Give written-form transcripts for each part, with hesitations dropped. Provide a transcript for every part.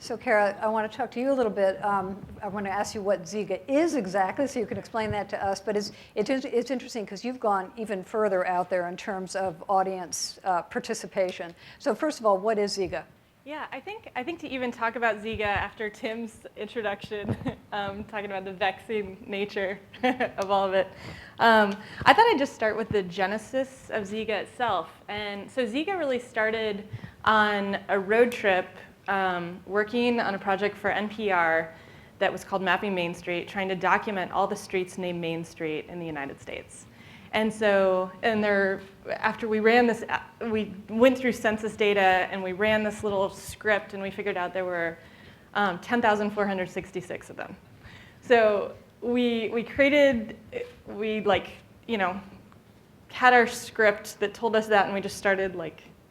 So Kara, I want to talk to you a little bit. I want to ask you what Zeega is exactly, so you can explain that to us. But it's interesting because you've gone even further out there in terms of audience participation. So first of all, what is Zeega? Yeah, I think to even talk about Zeega after Tim's introduction, talking about the vexing nature of all of it, I thought I'd just start with the genesis of Zeega itself. And so Zeega really started on a road trip working on a project for NPR that was called Mapping Main Street, trying to document all the streets named Main Street in the United States. And so, after we ran this, we went through census data and we ran this little script and we figured out there were 10,466 of them. So we had our script that told us that, and we just started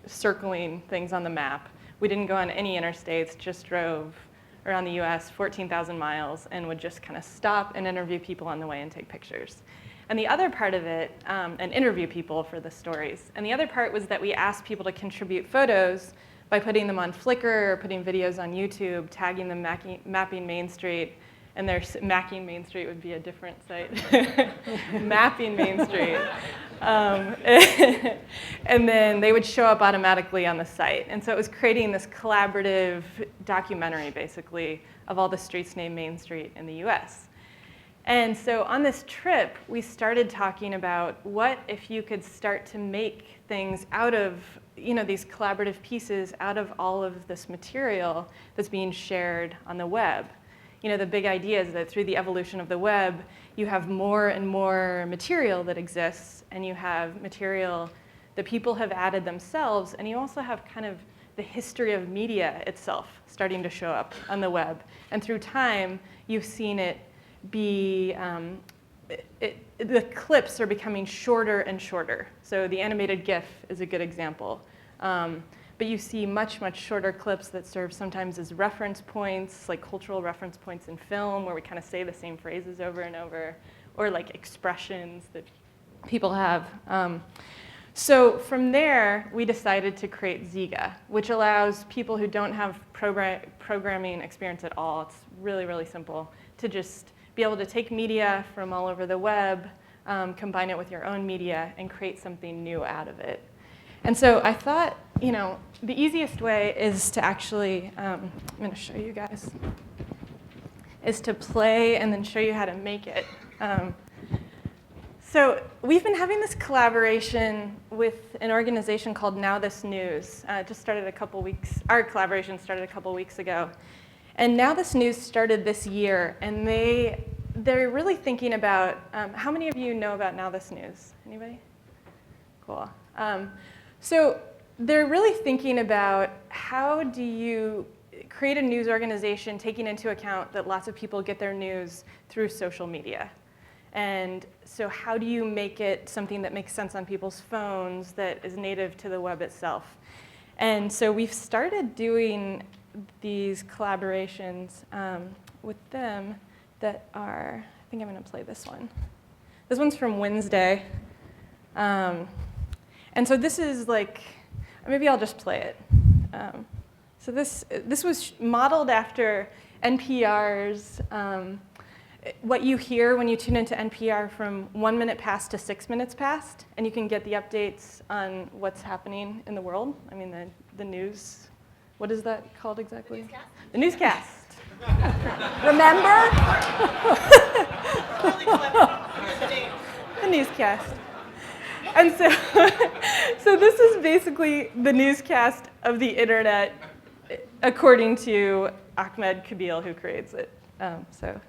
circling things on the map. We didn't go on any interstates, just drove around the US 14,000 miles and would just kind of stop and interview people on the way and take pictures. And the other part of it, and interview people for the stories. And the other part was that we asked people to contribute photos by putting them on Flickr or putting videos on YouTube, tagging them Mapping Main Street. And their Macking Main Street would be a different site. Mapping Main Street. And then they would show up automatically on the site. And so it was creating this collaborative documentary, basically, of all the streets named Main Street in the US. And so on this trip, we started talking about what if you could start to make things out of these collaborative pieces out of all of this material that's being shared on the web. The big idea is that through the evolution of the web, you have more and more material that exists, and you have material that people have added themselves, and you also have kind of the history of media itself starting to show up on the web. And through time, you've seen it be, the clips are becoming shorter and shorter. So the animated GIF is a good example. But you see much, much shorter clips that serve sometimes as reference points, like cultural reference points in film, where we kind of say the same phrases over and over, or like expressions that people have. So from there, we decided to create Zeega, which allows people who don't have programming experience at all, it's really, really simple, to just be able to take media from all over the web, combine it with your own media, and create something new out of it. And so I thought, the easiest way is to actually, I'm going to show you guys, is to play and then show you how to make it. So we've been having this collaboration with an organization called Now This News. It just started a couple weeks, our collaboration started a couple weeks ago. And Now This News started this year, and they're really thinking about, how many of you know about Now This News? Anybody? Cool. So they're really thinking about how do you create a news organization taking into account that lots of people get their news through social media. And so how do you make it something that makes sense on people's phones, that is native to the web itself? And so we've started doing these collaborations with them that are, I think I'm going to play this one. This one's from Wednesday. And so this is maybe I'll just play it. So this was modeled after NPR's, what you hear when you tune into NPR from 1 minute past to 6 minutes past, and you can get the updates on what's happening in the world. I mean, the news. What is that called exactly? The newscast. Remember? The newscast. And so this is basically the newscast of the internet, according to Ahmed Kabil, who creates it. So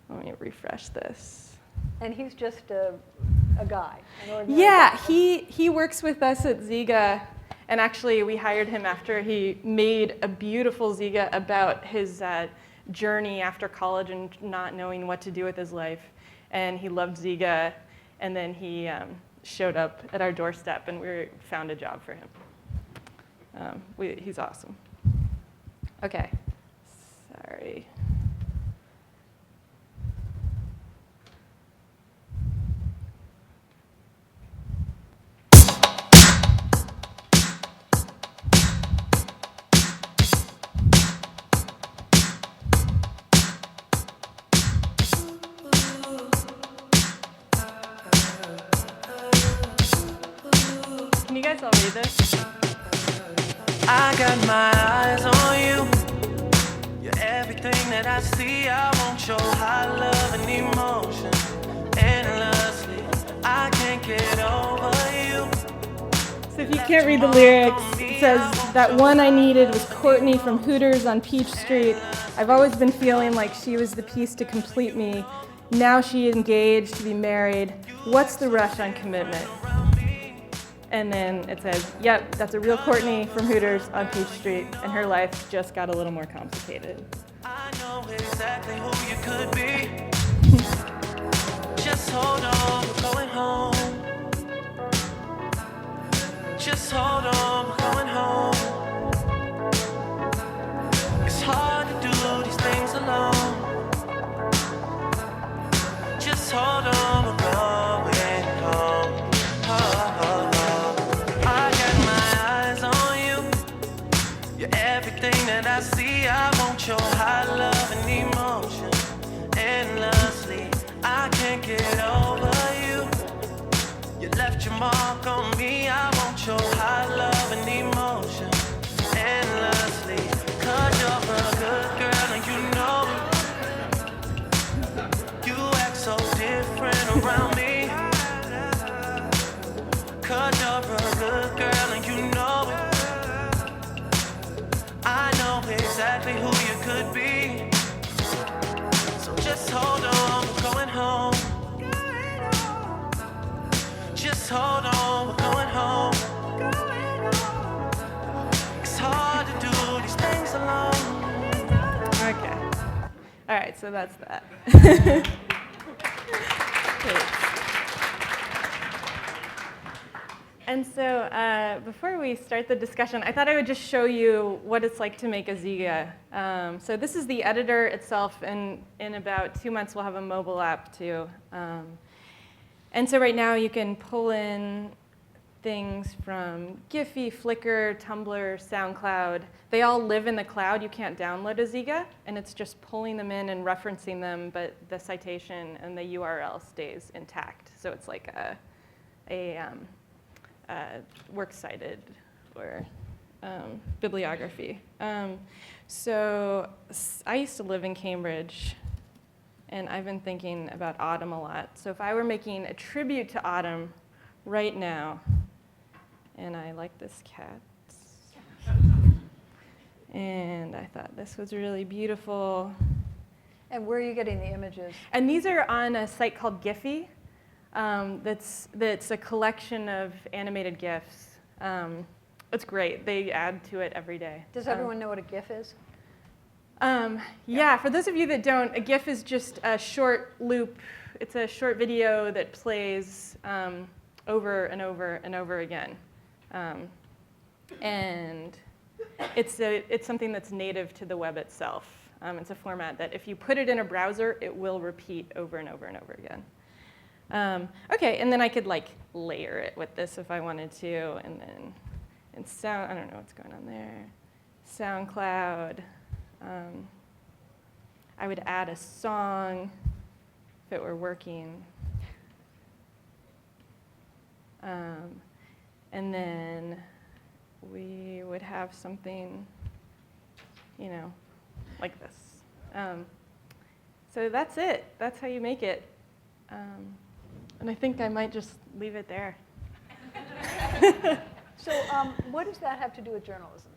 let me refresh this. And he's just a guy. Yeah, he works with us at Zeega. And actually, we hired him after he made a beautiful Zeega about his journey after college and not knowing what to do with his life. And he loved Zeega. And then he showed up at our doorstep, and we found a job for him. He's awesome. OK. Sorry. I got my eyes on you. You're everything that I see. I want your high love and emotion endlessly. I can't get over you. So if you can't read the lyrics, it says, that one I needed was Courtney from Hooters on Peach Street. I've always been feeling like she was the piece to complete me. Now she engaged to be married. What's the rush on commitment? And then it says, yep, that's a real Courtney from Hooters on Peach Street, and her life just got a little more complicated. I know exactly who you could be. Just hold on, we're going home. Just hold on, we're going home. It's hard to do these things alone. Just hold on, we're going home. I got my eyes on you. You're everything that I see. I want your high love and emotion endlessly. I can't get over you. You left your mark on me. I want your high love and emotion endlessly. 'Cause you're a good girl and you know it. You act so different around me. 'Cause you're a good girl and you know it. I know exactly who you could be. So just hold on, we're going home. Just hold on, we're going home. It's hard to do these things alone. Okay. All right, so that's that. Great. And so before we start the discussion, I thought I would just show you what it's like to make a Zeega. So this is the editor itself, and in about 2 months we'll have a mobile app too. And so right now you can pull in things from Giphy, Flickr, Tumblr, SoundCloud. They all live in the cloud. You can't download a Zeega, and it's just pulling them in and referencing them, but the citation and the URL stays intact. So it's like a works cited or bibliography. So I used to live in Cambridge, and I've been thinking about Autumn a lot. So if I were making a tribute to Autumn right now, and I like this cat, and I thought this was really beautiful. And where are you getting the images? And these are on a site called Giphy. That's a collection of animated GIFs. It's great. They add to it every day. Does everyone know what a GIF is? Yeah, for those of you that don't, a GIF is just a short loop. It's a short video that plays over and over and over again. And it's something that's native to the web itself. It's a format that if you put it in a browser, it will repeat over and over and over again. Okay, and then I could like layer it with this if I wanted to, and then in sound, I don't know what's going on there. SoundCloud. I would add a song if it were working. And then we would have something, like this. So that's it. That's how you make it. And I think I might just leave it there. So what does that have to do with journalism?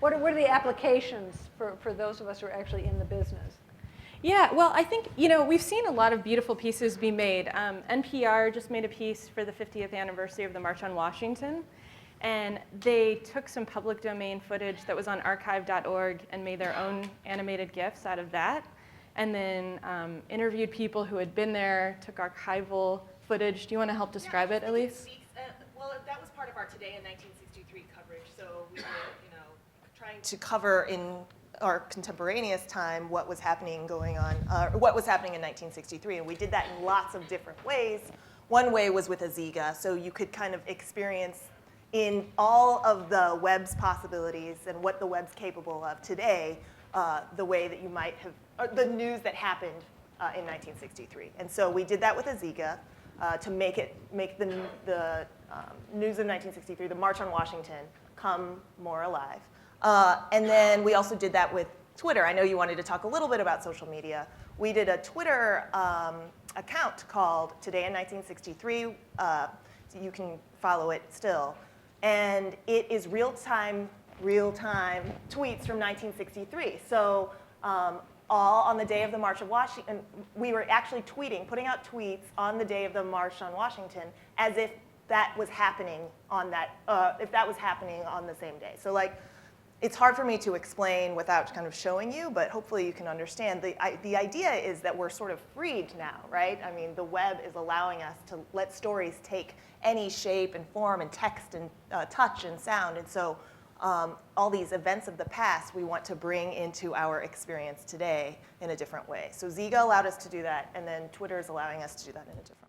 What are the applications for those of us who are actually in the business? Yeah, well, I think, we've seen a lot of beautiful pieces be made. NPR just made a piece for the 50th anniversary of the March on Washington. And they took some public domain footage that was on archive.org and made their own animated GIFs out of that. And then interviewed people who had been there, took archival footage. Do you want to help describe it, Elise? Well, that was part of our Today in 1963 coverage. So we were, trying to cover in our contemporaneous time what was happening what was happening in 1963. And we did that in lots of different ways. One way was with a Zeega, so you could kind of experience in all of the web's possibilities and what the web's capable of today, the way that you might have, or the news that happened in 1963. And so we did that with a Zeega. to make the news of 1963, the March on Washington, come more alive. And then we also did that with Twitter. I know you wanted to talk a little bit about social media. We did a Twitter account called Today in 1963. So you can follow it still. And it is real-time tweets from 1963. So all on the day of the March of Washington, we were actually putting out tweets on the day of the March on Washington as if that was happening on the same day. So like, it's hard for me to explain without kind of showing you, but hopefully you can understand. The idea is that we're sort of freed now, right? I mean, the web is allowing us to let stories take any shape and form and text and touch and sound. And so all these events of the past we want to bring into our experience today in a different way. So Zeega allowed us to do that, and then Twitter is allowing us to do that in a different way.